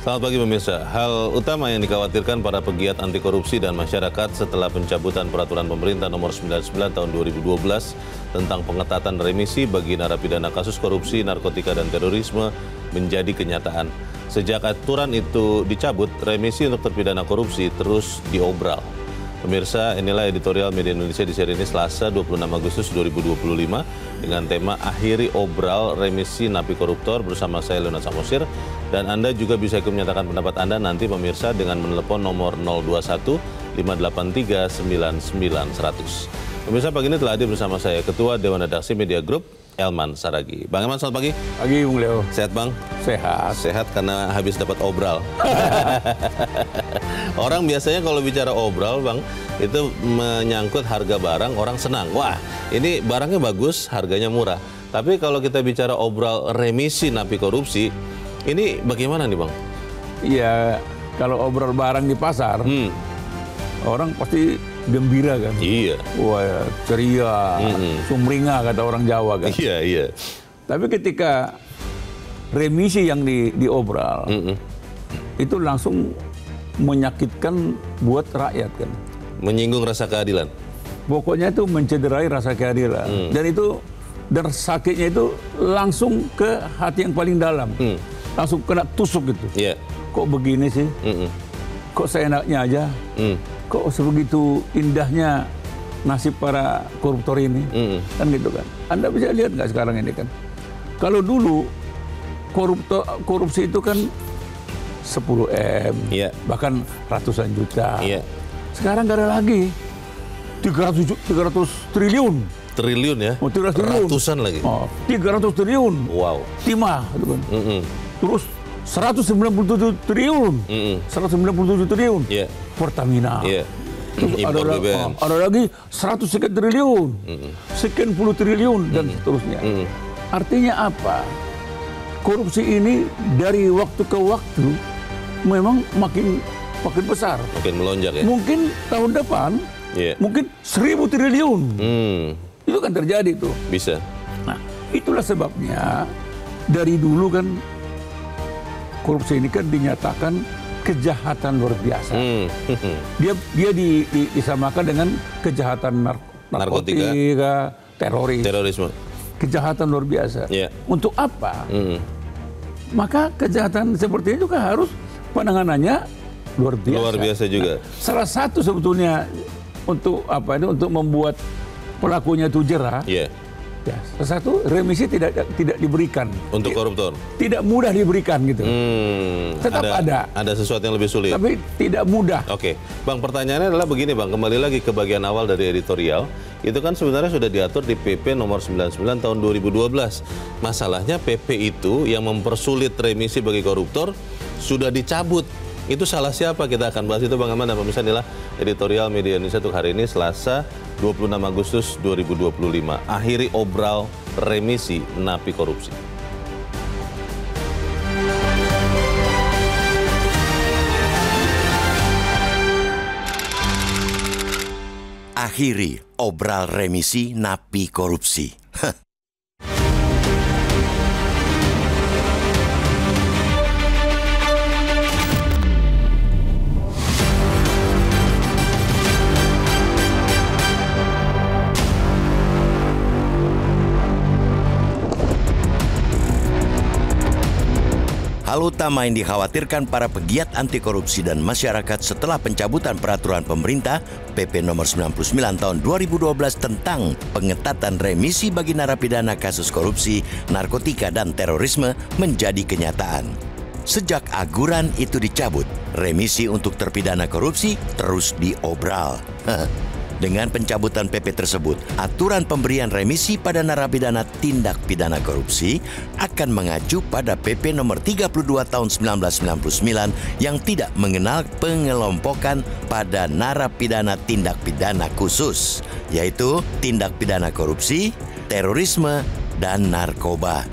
Selamat pagi pemirsa. Hal utama yang dikhawatirkan para pegiat anti korupsi dan masyarakat setelah pencabutan peraturan pemerintah nomor 99 tahun 2012 tentang pengetatan remisi bagi narapidana kasus korupsi, narkotika, dan terorisme menjadi kenyataan. Sejak aturan itu dicabut, remisi untuk terpidana korupsi terus diobral. Pemirsa, inilah editorial Media Indonesia di seri ini Selasa 26 Agustus 2025 dengan tema Akhiri Obral Remisi Napi Koruptor bersama saya Leonard Samosir. Dan Anda juga bisa ikut menyatakan pendapat Anda nanti pemirsa dengan menelepon nomor 021 583 99 100. Pemirsa, pagi ini telah hadir bersama saya Ketua Dewan Redaksi Media Group, Elman Saragih. Bang Elman, selamat pagi. Pagi, Bung Leo. Sehat, Bang? Sehat. Sehat karena habis dapat obral. Orang biasanya kalau bicara obral, Bang, itu menyangkut harga barang, orang senang. Wah, ini barangnya bagus, harganya murah. Tapi kalau kita bicara obral remisi napi korupsi, ini bagaimana nih, Bang? Iya, kalau obral barang di pasar, orang pasti gembira kan? Iya. Wah, ceria, sumringah kata orang Jawa kan? Iya, iya. Tapi ketika remisi yang diobral, itu langsung menyakitkan buat rakyat kan? Menyinggung rasa keadilan. Pokoknya itu mencederai rasa keadilan. Dan itu, dan sakitnya itu langsung ke hati yang paling dalam. Langsung kena tusuk gitu. Iya. Kok begini sih? Kok seenaknya aja? Kok sebegitu indahnya nasib para koruptor ini? Kan gitu kan. Anda bisa lihat nggak sekarang ini kan? Kalau dulu korupsi itu kan 10 M, bahkan ratusan juta. Sekarang nggak ada lagi. 300 triliun. Triliun ya? Oh, 300 triliun. Ratusan lagi. 300 triliun. Wow. Timah, gitu kan. Terus 197 triliun. 197 triliun. Pertamina. Terus ada lagi 100 sekian triliun. Sekian puluh triliun dan seterusnya. Artinya apa? Korupsi ini dari waktu ke waktu memang makin besar. Makin melonjak ya? Mungkin tahun depan, mungkin 1000 triliun. Itu kan terjadi tuh. Bisa. Nah, itulah sebabnya dari dulu kan korupsi ini kan dinyatakan kejahatan luar biasa. Dia disamakan dengan kejahatan narkotika, terorisme. Kejahatan luar biasa. Untuk apa? Maka kejahatan seperti ini juga harus penanganannya luar biasa. Luar biasa juga. Nah, salah satu sebetulnya untuk apa ini, untuk membuat pelakunya itu jerah. Salah satu remisi tidak diberikan untuk koruptor. Tidak mudah diberikan gitu. Tetap ada. Ada sesuatu yang lebih sulit. Tapi tidak mudah. Oke, Bang, pertanyaannya adalah begini, Bang. Kembali lagi ke bagian awal dari editorial. Itu kan sebenarnya sudah diatur di PP nomor 99 tahun 2012. Masalahnya PP itu yang mempersulit remisi bagi koruptor sudah dicabut. Itu salah siapa? Kita akan bahas itu, Bang Elman, dan pemirsa. Inilah editorial Media Indonesia untuk hari ini Selasa 26 Agustus 2025. Akhiri obral remisi napi korupsi. Akhiri obral remisi napi korupsi. Hal utama yang dikhawatirkan para pegiat anti korupsi dan masyarakat setelah pencabutan peraturan pemerintah PP nomor 99 tahun 2012 tentang pengetatan remisi bagi narapidana kasus korupsi, narkotika, dan terorisme menjadi kenyataan. Sejak aguran itu dicabut, remisi untuk terpidana korupsi terus diobral. Dengan pencabutan PP tersebut, aturan pemberian remisi pada narapidana tindak pidana korupsi akan mengacu pada PP nomor 32 tahun 1999 yang tidak mengenal pengelompokan pada narapidana tindak pidana khusus, yaitu tindak pidana korupsi, terorisme, dan narkoba.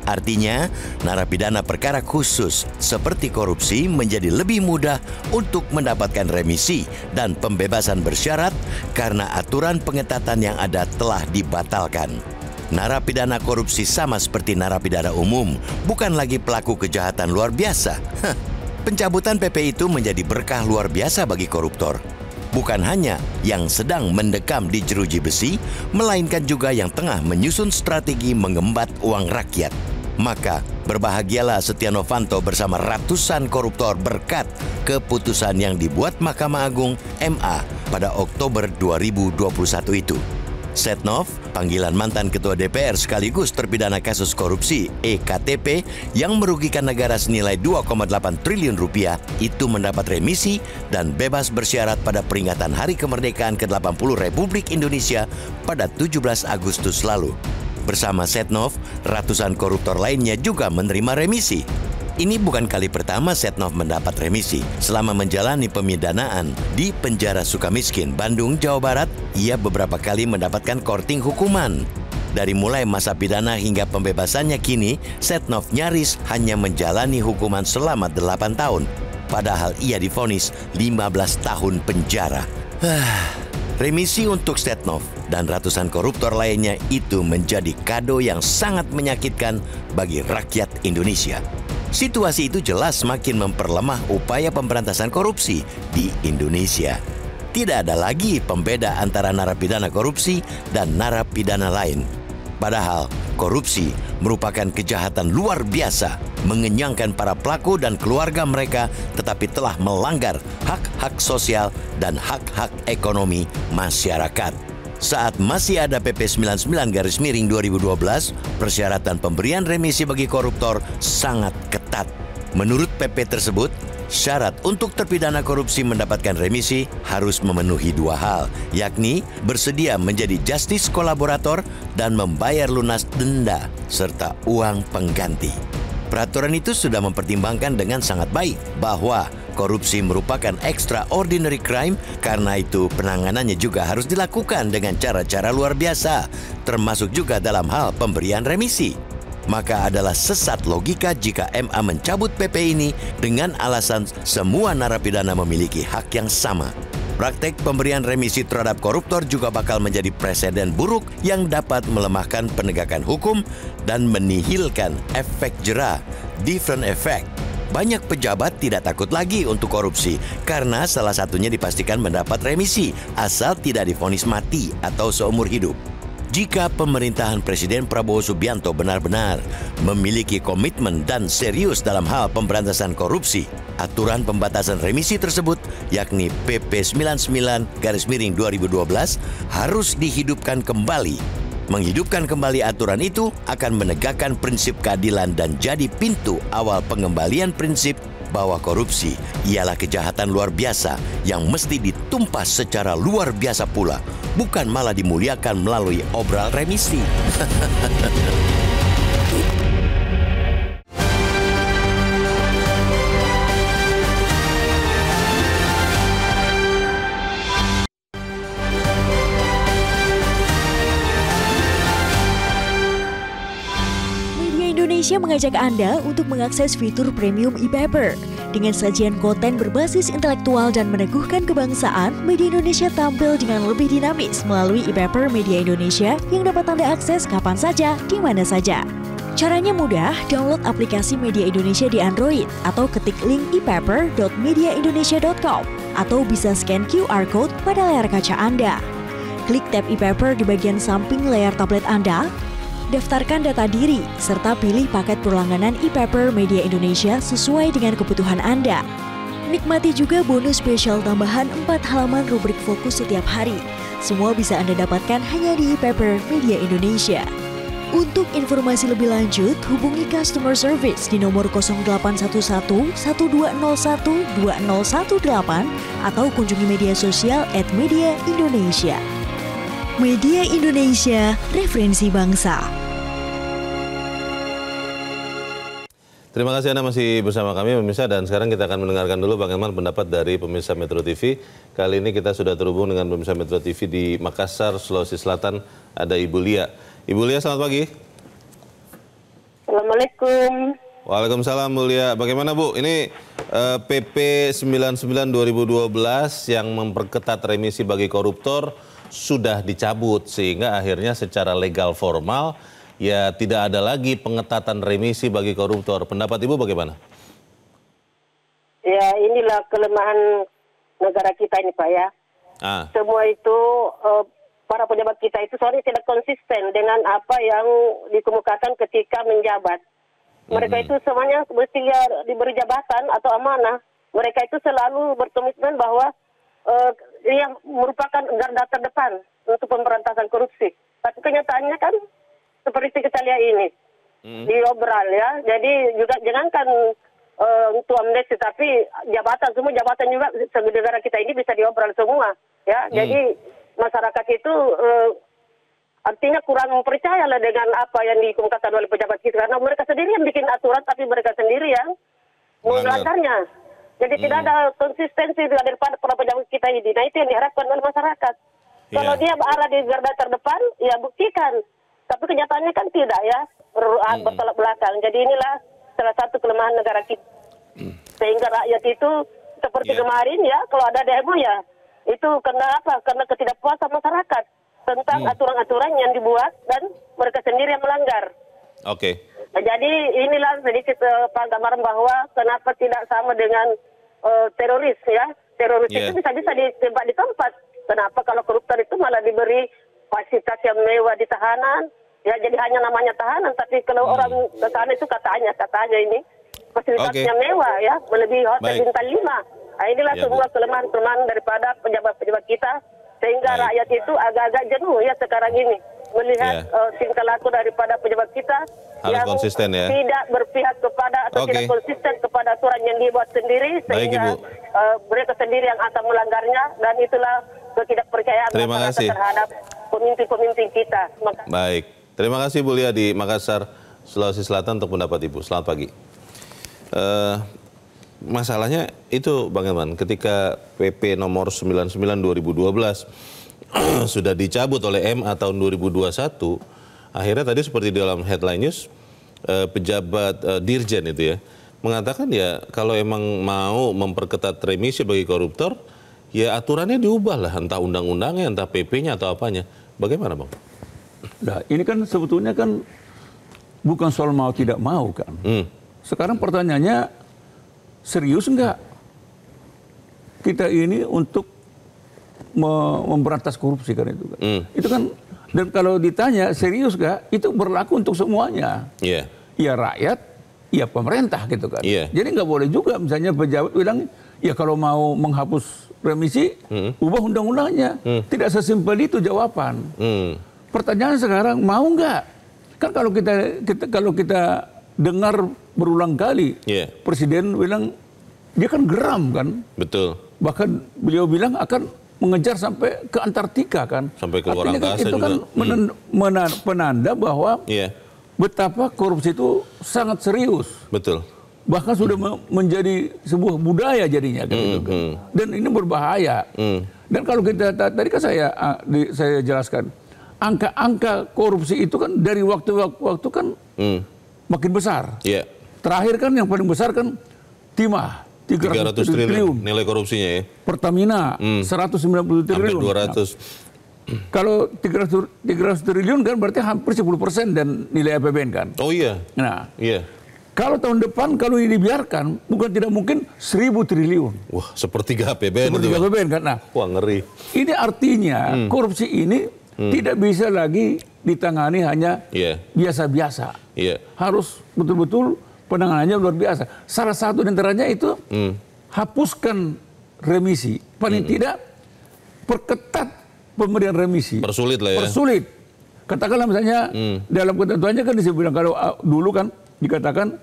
Artinya, narapidana perkara khusus seperti korupsi menjadi lebih mudah untuk mendapatkan remisi dan pembebasan bersyarat karena aturan pengetatan yang ada telah dibatalkan. Narapidana korupsi sama seperti narapidana umum, bukan lagi pelaku kejahatan luar biasa. Pencabutan PP itu menjadi berkah luar biasa bagi koruptor. Bukan hanya yang sedang mendekam di jeruji besi, melainkan juga yang tengah menyusun strategi mengembat uang rakyat. Maka berbahagialah Setia Novanto bersama ratusan koruptor berkat keputusan yang dibuat Mahkamah Agung MA pada Oktober 2021 itu. Setnov, panggilan mantan Ketua DPR sekaligus terpidana kasus korupsi EKTP yang merugikan negara senilai 2,8 triliun rupiah, itu mendapat remisi dan bebas bersyarat pada peringatan Hari Kemerdekaan ke-80 Republik Indonesia pada 17 Agustus lalu. Bersama Setnov, ratusan koruptor lainnya juga menerima remisi. Ini bukan kali pertama Setnov mendapat remisi. Selama menjalani pemidanaan di penjara Sukamiskin, Bandung, Jawa Barat, ia beberapa kali mendapatkan korting hukuman. Dari mulai masa pidana hingga pembebasannya kini, Setnov nyaris hanya menjalani hukuman selama 8 tahun. Padahal ia divonis 15 tahun penjara. Remisi untuk Setnov dan ratusan koruptor lainnya itu menjadi kado yang sangat menyakitkan bagi rakyat Indonesia. Situasi itu jelas semakin memperlemah upaya pemberantasan korupsi di Indonesia. Tidak ada lagi pembeda antara narapidana korupsi dan narapidana lain. Padahal korupsi merupakan kejahatan luar biasa, mengenyangkan para pelaku dan keluarga mereka, tetapi telah melanggar hak-hak sosial dan hak-hak ekonomi masyarakat. Saat masih ada PP 99/2012, persyaratan pemberian remisi bagi koruptor sangat ketat. Menurut PP tersebut, syarat untuk terpidana korupsi mendapatkan remisi harus memenuhi 2 hal, yakni bersedia menjadi justice kolaborator dan membayar lunas denda serta uang pengganti. Peraturan itu sudah mempertimbangkan dengan sangat baik bahwa korupsi merupakan extraordinary crime, karena itu penanganannya juga harus dilakukan dengan cara-cara luar biasa, termasuk juga dalam hal pemberian remisi. Maka adalah sesat logika jika MA mencabut PP ini dengan alasan semua narapidana memiliki hak yang sama. Praktek pemberian remisi terhadap koruptor juga bakal menjadi preseden buruk yang dapat melemahkan penegakan hukum dan menihilkan efek jera, different effect. Banyak pejabat tidak takut lagi untuk korupsi karena salah satunya dipastikan mendapat remisi asal tidak divonis mati atau seumur hidup. Jika pemerintahan Presiden Prabowo Subianto benar-benar memiliki komitmen dan serius dalam hal pemberantasan korupsi, aturan pembatasan remisi tersebut, yakni PP 99/2012, harus dihidupkan kembali. Menghidupkan kembali aturan itu akan menegakkan prinsip keadilan dan jadi pintu awal pengembalian prinsip bahwa korupsi ialah kejahatan luar biasa yang mesti ditumpas secara luar biasa pula, bukan malah dimuliakan melalui obral remisi. Indonesia mengajak Anda untuk mengakses fitur premium e-paper. Dengan sajian konten berbasis intelektual dan meneguhkan kebangsaan, Media Indonesia tampil dengan lebih dinamis melalui e-paper Media Indonesia yang dapat Anda akses kapan saja, di mana saja. Caranya mudah, download aplikasi Media Indonesia di Android atau ketik link e-paper.mediaindonesia.com atau bisa scan QR Code pada layar kaca Anda. Klik tab e-paper di bagian samping layar tablet Anda, daftarkan data diri, serta pilih paket berlangganan e-paper Media Indonesia sesuai dengan kebutuhan Anda. Nikmati juga bonus spesial tambahan 4 halaman rubrik fokus setiap hari. Semua bisa Anda dapatkan hanya di e-paper Media Indonesia. Untuk informasi lebih lanjut, hubungi customer service di nomor 0811 1201 2018 atau kunjungi media sosial @mediaindonesia. Media Indonesia, referensi bangsa. Terima kasih Anda masih bersama kami pemirsa, dan sekarang kita akan mendengarkan dulu bagaimana pendapat dari pemirsa Metro TV. Kali ini kita sudah terhubung dengan pemirsa Metro TV di Makassar, Sulawesi Selatan, ada Ibu Lia. Ibu Lia, selamat pagi. Assalamualaikum. Waalaikumsalam Bu Lia. Bagaimana Bu, ini PP 99/2012 yang memperketat remisi bagi koruptor sudah dicabut, sehingga akhirnya secara legal formal ya tidak ada lagi pengetatan remisi bagi koruptor. Pendapat Ibu bagaimana? inilah kelemahan negara kita ini Pak ya. Semua itu para pejabat kita itu soalnya tidak konsisten dengan apa yang dikemukakan ketika menjabat. Mereka itu semuanya mesti diberi jabatan atau amanah. Mereka itu selalu berkomitmen bahwa ia merupakan garda terdepan untuk pemberantasan korupsi. Tapi kenyataannya kan seperti kita lihat ini. Diobral ya. Jadi juga jangankan untuk amnesti, tapi jabatan, semua jabatan juga di negara kita ini bisa diobral semua. Ya, jadi masyarakat itu artinya kurang percaya lah dengan apa yang dikemukakan oleh pejabat kita. Karena mereka sendiri yang bikin aturan, tapi mereka sendiri yang melanggarnya. Jadi tidak ada konsistensi daripada para pejabat kita ini. Nah itu yang diharapkan oleh masyarakat. Kalau dia berada di garda terdepan, ya buktikan. Tapi kenyataannya kan tidak ya, bertolak belakang. Jadi inilah salah satu kelemahan negara kita. Sehingga rakyat itu seperti kemarin ya, kalau ada demo ya, itu karena apa? Karena ketidakpuasan masyarakat tentang aturan-aturan yang dibuat dan mereka sendiri yang melanggar. Oke. Nah, jadi inilah sedikit gambaran bahwa kenapa tidak sama dengan teroris ya. Teroris itu bisa-bisa ditembak di tempat. Kenapa kalau koruptor itu malah diberi fasilitas yang mewah di tahanan, ya jadi hanya namanya tahanan, tapi kalau orang ke sana itu katanya ini fasilitasnya mewah ya, melebihi hotel bintang 5. Nah, inilah semua kelemahan-kelemahan daripada pejabat-pejabat kita, sehingga rakyat itu agak-agak jenuh ya sekarang ini melihat tingkah laku daripada pejabat kita yang konsisten, ya? Tidak berpihak kepada atau tidak konsisten kepada aturan yang dibuat sendiri, sehingga mereka sendiri yang akan melanggarnya, dan itulah ketidakpercayaan masyarakat terhadap pemimpin-pemimpin kita. Baik, terima kasih Bu Lia di Makassar, Sulawesi Selatan untuk pendapat Ibu. Selamat pagi. Masalahnya itu Bang Elman, ketika PP nomor 99 2012 sudah dicabut oleh MA tahun 2021, akhirnya tadi seperti di dalam headline news, pejabat Dirjen itu ya, mengatakan ya kalau emang mau memperketat remisi bagi koruptor, ya aturannya diubah lah, entah undang-undangnya, entah PP-nya atau apanya. Bagaimana Bang? Nah, ini kan sebetulnya kan bukan soal mau tidak mau kan. Sekarang pertanyaannya, serius enggak kita ini untuk memberantas korupsi kan itu kan. Itu kan, dan kalau ditanya serius enggak, itu berlaku untuk semuanya. Ya rakyat, ya pemerintah gitu kan. Jadi nggak boleh juga misalnya pejabat bilang, ya kalau mau menghapus remisi, ubah undang-undangnya. Tidak sesimpel itu jawaban. Pertanyaan sekarang, mau nggak? Kan kalau kita dengar berulang kali, Presiden bilang, dia kan geram kan. Betul. Bahkan beliau bilang akan mengejar sampai ke Antartika kan. Sampai ke luar angkasa itu juga. Kan penanda bahwa betapa korupsi itu sangat serius. Betul. Bahkan sudah menjadi sebuah budaya jadinya kan itu kan. Dan ini berbahaya. Dan kalau kita tadi kan saya jelaskan, angka-angka korupsi itu kan dari waktu ke waktu kan makin besar. Terakhir kan yang paling besar kan Timah 300 triliun nilai korupsinya ya. Pertamina 190 triliun. Hampir 200. Kalau 300 triliun kan berarti hampir 10% dan nilai APBN kan. Oh iya. Nah, kalau tahun depan kalau ini dibiarkan, bukan tidak mungkin 1000 triliun. Wah, sepertiga APBN. Sepertiga APBN kan. Nah, wah ngeri. Ini artinya korupsi ini tidak bisa lagi ditangani hanya biasa-biasa. Harus betul-betul penanganannya luar biasa. Salah satu di antaranya itu hapuskan remisi. Paling tidak perketat pemberian remisi. Persulit lah ya. Persulit. Katakanlah misalnya dalam ketentuannya kan disebutkan, kalau dulu kan dikatakan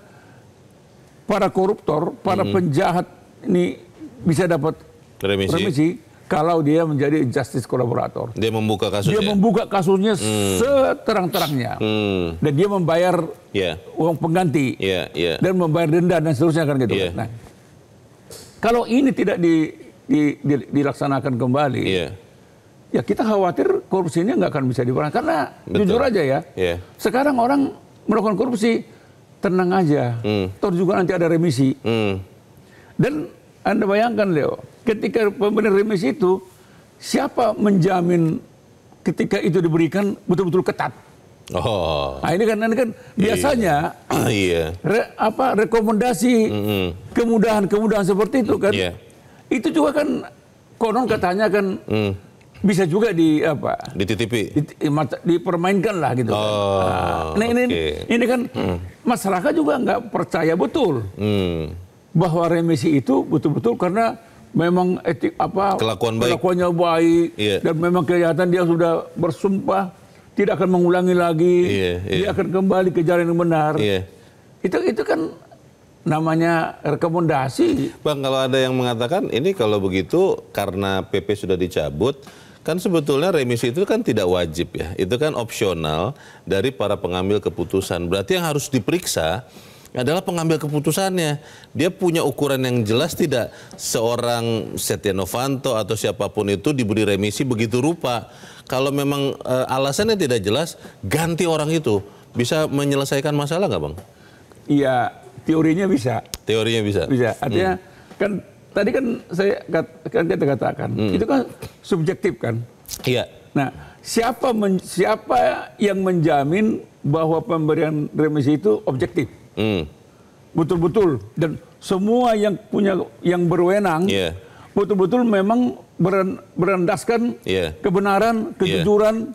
para koruptor, para penjahat ini bisa dapat remisi kalau dia menjadi justice collaborator. Dia membuka kasusnya. Dia membuka kasusnya seterang-terangnya. Dan dia membayar uang pengganti. Dan membayar denda dan seterusnya kan gitu. Nah, kalau ini tidak dilaksanakan kembali, ya kita khawatir korupsinya nggak akan bisa diberantas. Karena jujur aja ya, sekarang orang melakukan korupsi, tenang aja. Toh juga nanti ada remisi. Dan Anda bayangkan Leo, ketika pemberian remisi itu, siapa menjamin ketika itu diberikan betul-betul ketat? Oh. Nah, ini kan biasanya rekomendasi kemudahan seperti itu kan. Itu juga kan konon katanya kan bisa juga dititipi, dipermainkan lah gitu. Nah, ini kan masyarakat juga nggak percaya betul bahwa remisi itu betul-betul karena memang kelakuannya baik dan memang kelihatan dia sudah bersumpah tidak akan mengulangi lagi, dia akan kembali ke jalan yang benar. Itu kan namanya rekomendasi. Bang, kalau ada yang mengatakan ini kalau begitu karena PP sudah dicabut, kan sebetulnya remisi itu kan tidak wajib ya, itu kan opsional dari para pengambil keputusan. Berarti yang harus diperiksa adalah pengambil keputusannya. Dia punya ukuran yang jelas tidak seorang Setia Novanto atau siapapun itu diberi remisi begitu rupa. Kalau memang alasannya tidak jelas, ganti orang itu. Bisa menyelesaikan masalah nggak, Bang? Iya, teorinya bisa. Teorinya bisa? Bisa. Artinya kan tadi kan kita katakan, itu kan subjektif kan? Iya. Nah, siapa yang menjamin bahwa pemberian remisi itu objektif? Betul-betul, dan semua yang berwenang betul-betul memang berendaskan kebenaran, kejujuran.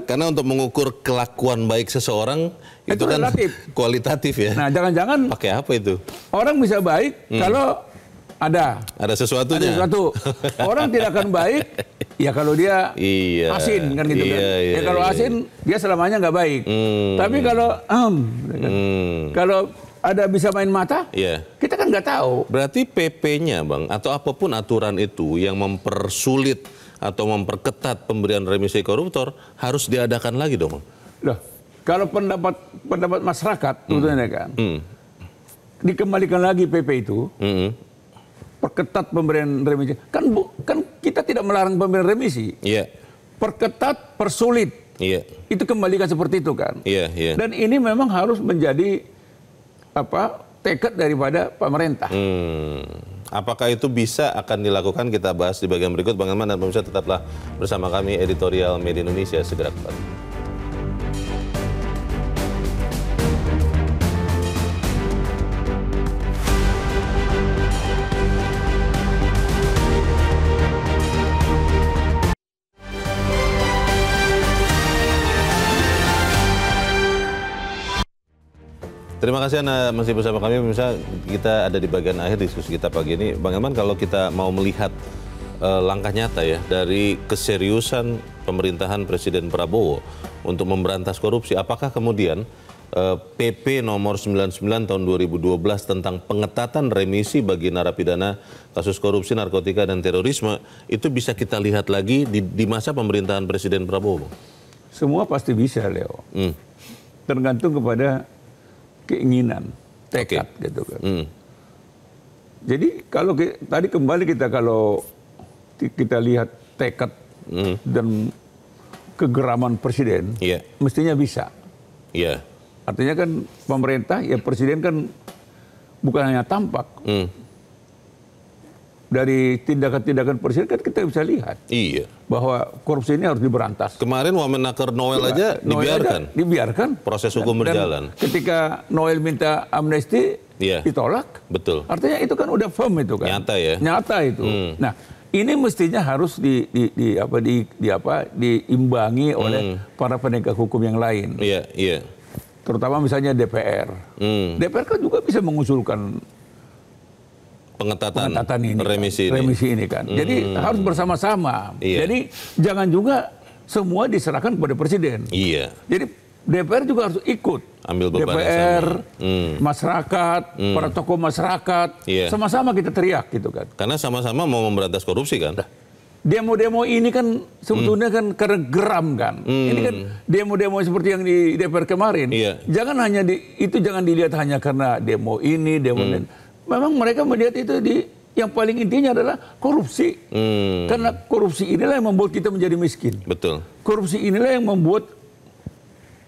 Karena untuk mengukur kelakuan baik seseorang itu kan relatif. Kualitatif ya. Nah, jangan-jangan pakai apa itu? Orang bisa baik kalau ada sesuatunya. Ada sesuatu. Orang tidak akan baik ya kalau dia asin kan gitu kan. Ya kalau asin dia selamanya nggak baik. Tapi kalau ada bisa main mata, kita kan nggak tahu. Berarti PP-nya, Bang, atau apapun aturan itu yang mempersulit atau memperketat pemberian remisi koruptor harus diadakan lagi dong, Bang? Loh, kalau pendapat masyarakat, sebetulnya kan, dikembalikan lagi PP itu, perketat pemberian remisi. Kan kita tidak melarang pemberian remisi. Perketat, persulit. Itu kembalikan seperti itu kan. Dan ini memang harus menjadi tekad daripada pemerintah. Apakah itu bisa akan dilakukan? Kita bahas di bagian berikut. Bang Elman dan pemirsa tetaplah bersama kami, Editorial Media Indonesia segera kembali. Terima kasih Anda masih bersama kami. Pemirsa, kita ada di bagian akhir diskusi kita pagi ini. Bang Elman, kalau kita mau melihat langkah nyata ya dari keseriusan pemerintahan Presiden Prabowo untuk memberantas korupsi, apakah kemudian PP nomor 99 tahun 2012 tentang pengetatan remisi bagi narapidana kasus korupsi, narkotika, dan terorisme itu bisa kita lihat lagi di masa pemerintahan Presiden Prabowo? Semua pasti bisa, Leo. Tergantung kepada keinginan, tekad gitu kan. Jadi kalau tadi kembali kalau kita lihat tekad dan kegeraman presiden, mestinya bisa. Artinya kan pemerintah, ya presiden kan bukan hanya tampak. Dari tindakan-tindakan presiden kan kita bisa lihat bahwa korupsi ini harus diberantas. Kemarin Wamenaker Noel aja dibiarkan. Proses hukum berjalan. Ketika Noel minta amnesti, ditolak. Betul. Artinya itu kan udah firm itu kan. Nyata ya. Nyata itu. Nah, ini mestinya harus diimbangi oleh para penegak hukum yang lain. Terutama misalnya DPR. DPR kan juga bisa mengusulkan pengetatan ini, remisi ini kan. Jadi harus bersama-sama. Jadi jangan juga semua diserahkan kepada presiden. Jadi DPR juga harus ikut. Ambil beban DPR, masyarakat, para tokoh masyarakat, sama-sama kita teriak gitu kan. Karena sama-sama mau memberantas korupsi kan. Demo-demo ini kan sebetulnya kan karena geram kan. Ini kan demo-demo seperti yang di DPR kemarin. Jangan dilihat hanya karena demo ini, demo ini. Memang mereka melihat itu yang paling intinya adalah korupsi. Karena korupsi inilah yang membuat kita menjadi miskin. Betul. Korupsi inilah yang membuat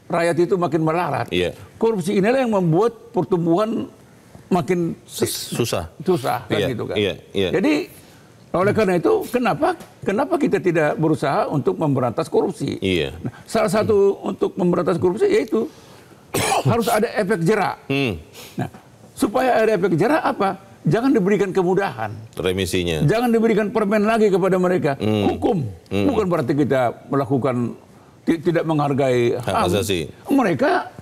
rakyat itu makin melarat. Korupsi inilah yang membuat pertumbuhan makin susah kan gitu kan. Jadi Oleh karena itu, kenapa kita tidak berusaha untuk memberantas korupsi? Iya. Nah, salah satu untuk memberantas korupsi yaitu harus ada efek jerak. Nah, supaya ada efek jerak apa? Jangan diberikan kemudahan. Remisinya. Jangan diberikan permen lagi kepada mereka. Hukum. Bukan berarti kita melakukan tidak menghargai HAM. Asasi. Mereka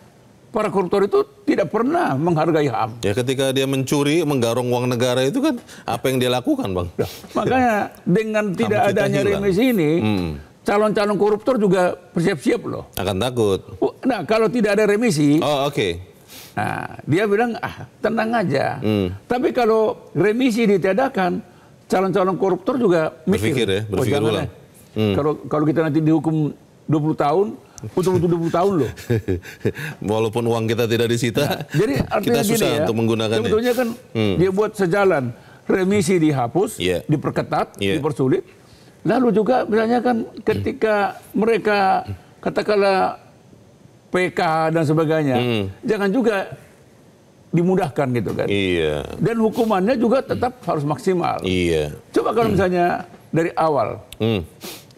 para koruptor itu tidak pernah menghargai HAM. Ya ketika dia mencuri, menggarong uang negara itu kan apa yang dia lakukan, Bang? Makanya dengan tidak adanya remisi ini, calon-calon koruptor juga bersiap-siap loh. Akan takut. Nah kalau tidak ada remisi, oke. Nah dia bilang tenang aja. Tapi kalau remisi ditiadakan, calon-calon koruptor juga berpikir ulang. Kalau kita nanti dihukum 20 tahun, untuk 20 tahun loh. Walaupun uang kita tidak disita, nah, jadi kita susah untuk menggunakannya. Sebetulnya kan dia buat sejalan, remisi dihapus, diperketat, dipersulit. Lalu juga misalnya kan ketika mereka katakanlah PK dan sebagainya, jangan juga dimudahkan gitu kan. Iya. Dan hukumannya juga tetap harus maksimal. Iya. Coba kalau misalnya dari awal,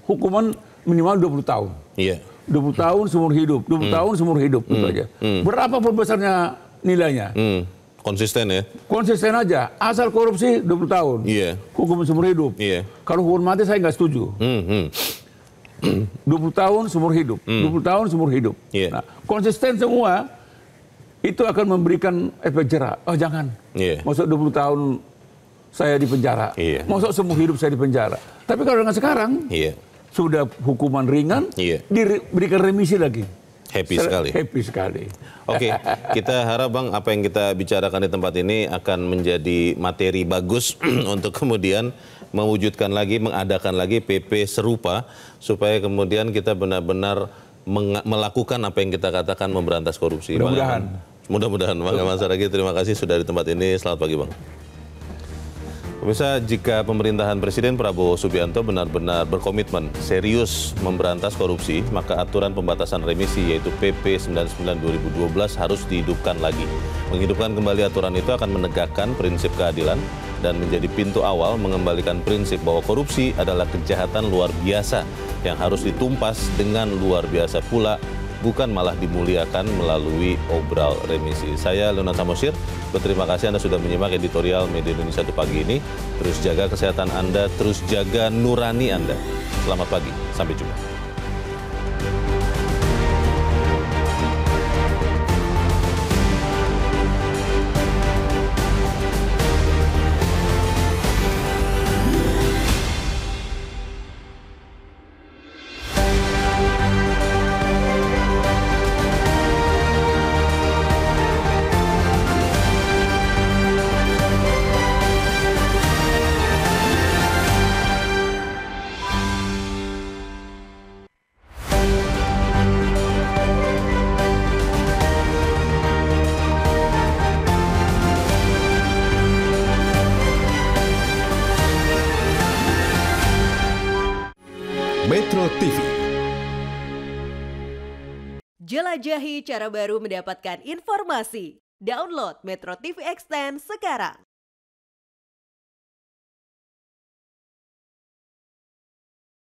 hukuman minimal 20 tahun. Iya. 20 tahun seumur hidup, 20 tahun seumur hidup, gitu aja. Berapa besarnya nilainya? Konsisten ya? Konsisten aja, asal korupsi 20 tahun. Iya. Hukum seumur hidup. Iya. Kalau hukuman mati saya nggak setuju. 20 tahun seumur hidup, 20 tahun seumur hidup. Iya. Nah, konsisten semua, itu akan memberikan efek jerak. Oh jangan, masuk 20 tahun saya di penjara, masuk seumur hidup saya di penjara. Tapi kalau dengan sekarang, sudah hukuman ringan, diberikan remisi lagi. Happy sekali. Happy sekali. Oke, kita harap Bang apa yang kita bicarakan di tempat ini akan menjadi materi bagus untuk kemudian mewujudkan lagi, mengadakan lagi PP serupa supaya kemudian kita benar-benar melakukan apa yang kita katakan memberantas korupsi. Mudah-mudahan. Mudah-mudahan. Bang Ahmad Saragih, terima kasih sudah di tempat ini. Selamat pagi Bang. Pemirsa, jika pemerintahan Presiden Prabowo Subianto benar-benar berkomitmen serius memberantas korupsi, maka aturan pembatasan remisi yaitu PP 99/2012 harus dihidupkan lagi. Menghidupkan kembali aturan itu akan menegakkan prinsip keadilan dan menjadi pintu awal mengembalikan prinsip bahwa korupsi adalah kejahatan luar biasa yang harus ditumpas dengan luar biasa pula, bukan malah dimuliakan melalui obral remisi. Saya Leonard Samosir, berterima kasih Anda sudah menyimak editorial Media Indonesia pagi ini. Terus jaga kesehatan Anda, terus jaga nurani Anda. Selamat pagi, sampai jumpa. Metro TV. Jelajahi cara baru mendapatkan informasi. Download Metro TV Extend sekarang.